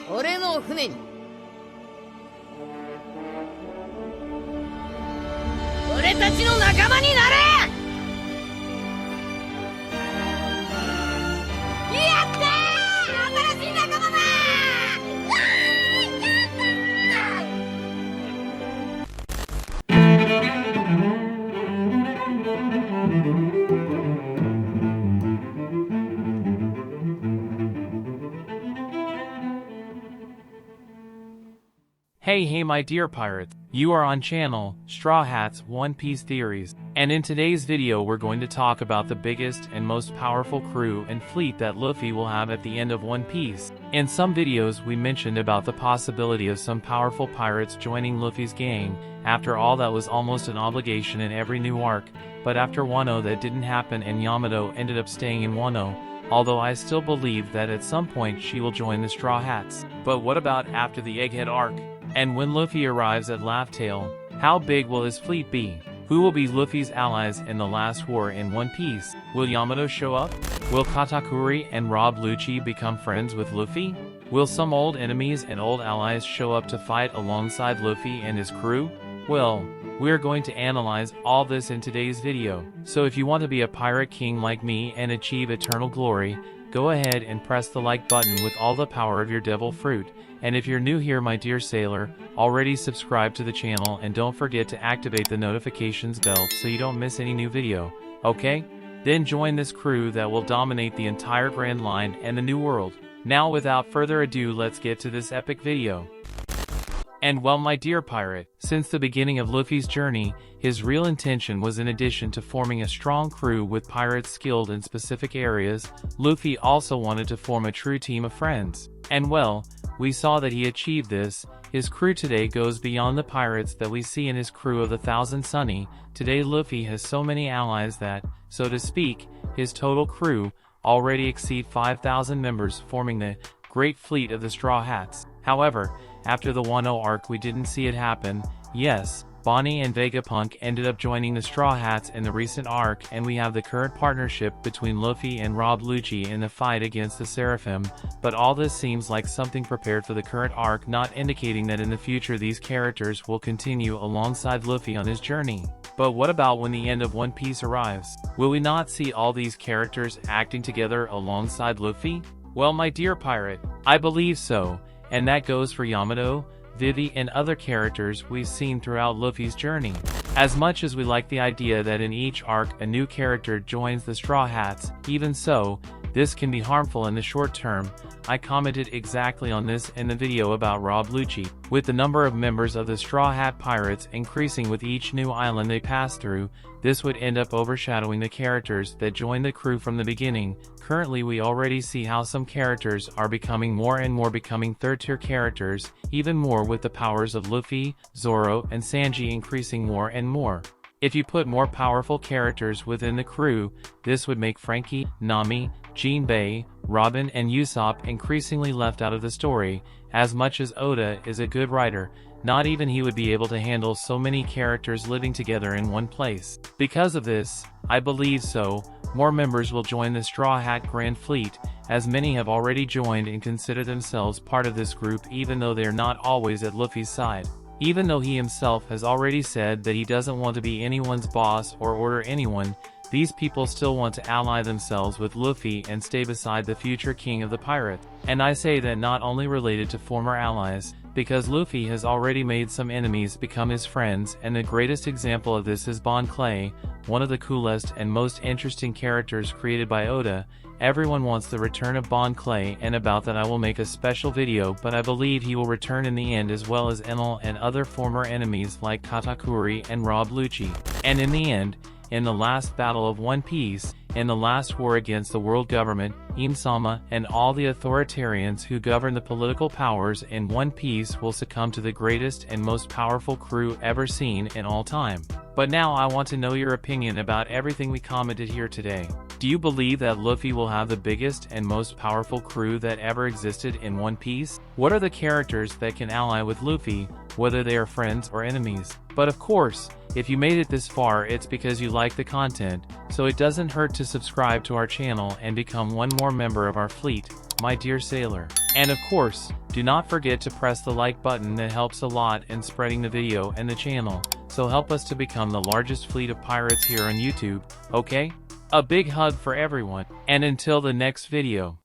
俺の船に。俺たちの仲間になれ。やったー、新しい仲間だ。Hey my dear pirates, you are on channel Straw Hats One Piece Theories, and in today's video we're going to talk about the biggest and most powerful crew and fleet that Luffy will have at the end of One Piece. In some videos we mentioned about the possibility of some powerful pirates joining Luffy's gang. After all, that was almost an obligation in every new arc, but after Wano that didn't happen and Yamato ended up staying in Wano, although I still believe that at some point she will join the Straw Hats. But what about after the Egghead arc? And when Luffy arrives at Laugh Tale, how big will his fleet be? Who will be Luffy's allies in the last war in One Piece? Will Yamato show up? Will Katakuri and Rob Lucci become friends with Luffy? Will some old enemies and old allies show up to fight alongside Luffy and his crew? Well, we're going to analyze all this in today's video. So if you want to be a pirate king like me and achieve eternal glory, go ahead and press the like button with all the power of your devil fruit. And if you're new here my dear sailor, already subscribe to the channel and don't forget to activate the notifications bell so you don't miss any new video, okay? Then join this crew that will dominate the entire Grand Line and the New World. Now without further ado, let's get to this epic video. And well my dear pirate, since the beginning of Luffy's journey, his real intention was, in addition to forming a strong crew with pirates skilled in specific areas, Luffy also wanted to form a true team of friends. And well, we saw that he achieved this. His crew today goes beyond the pirates that we see in his crew of the Thousand Sunny. Today Luffy has so many allies that, so to speak, his total crew already exceed 5,000 members, forming the great fleet of the Straw Hats. However, after the Wano arc we didn't see it happen. Yes, Bonnie and Vegapunk ended up joining the Straw Hats in the recent arc, and we have the current partnership between Luffy and Rob Lucci in the fight against the Seraphim, but all this seems like something prepared for the current arc, not indicating that in the future these characters will continue alongside Luffy on his journey. But what about when the end of One Piece arrives? Will we not see all these characters acting together alongside Luffy? Well my dear pirate, I believe so, and that goes for Yamato, Vivi and other characters we've seen throughout Luffy's journey. As much as we like the idea that in each arc a new character joins the Straw Hats, even so, this can be harmful in the short term. I commented exactly on this in the video about Rob Lucci. With the number of members of the Straw Hat Pirates increasing with each new island they pass through, this would end up overshadowing the characters that joined the crew from the beginning. Currently we already see how some characters are becoming more and more becoming third-tier characters, even more with the powers of Luffy, Zoro, and Sanji increasing more and more. If you put more powerful characters within the crew, this would make Frankie, Nami, Jinbei, Robin and Usopp increasingly left out of the story. As much as Oda is a good writer, not even he would be able to handle so many characters living together in one place. Because of this, I believe so, more members will join the Straw Hat Grand Fleet, as many have already joined and consider themselves part of this group even though they are not always at Luffy's side. Even though he himself has already said that he doesn't want to be anyone's boss or order anyone, these people still want to ally themselves with Luffy and stay beside the future king of the pirates. And I say that not only related to former allies, because Luffy has already made some enemies become his friends, and the greatest example of this is Bon Clay, one of the coolest and most interesting characters created by Oda. Everyone wants the return of Bon Clay, and about that I will make a special video, but I believe he will return in the end, as well as Enel and other former enemies like Katakuri and Rob Lucci. And in the end, in the last battle of One Piece, in the last war against the world government, Im-sama and all the authoritarians who govern the political powers in One Piece will succumb to the greatest and most powerful crew ever seen in all time. But now I want to know your opinion about everything we commented here today. Do you believe that Luffy will have the biggest and most powerful crew that ever existed in One Piece? What are the characters that can ally with Luffy, whether they are friends or enemies? But of course, if you made it this far, it's because you like the content, so it doesn't hurt to subscribe to our channel and become one more member of our fleet. my dear sailor. And of course, do not forget to press the like button, that helps a lot in spreading the video and the channel, so help us to become the largest fleet of pirates here on YouTube, okay? A big hug for everyone, and until the next video.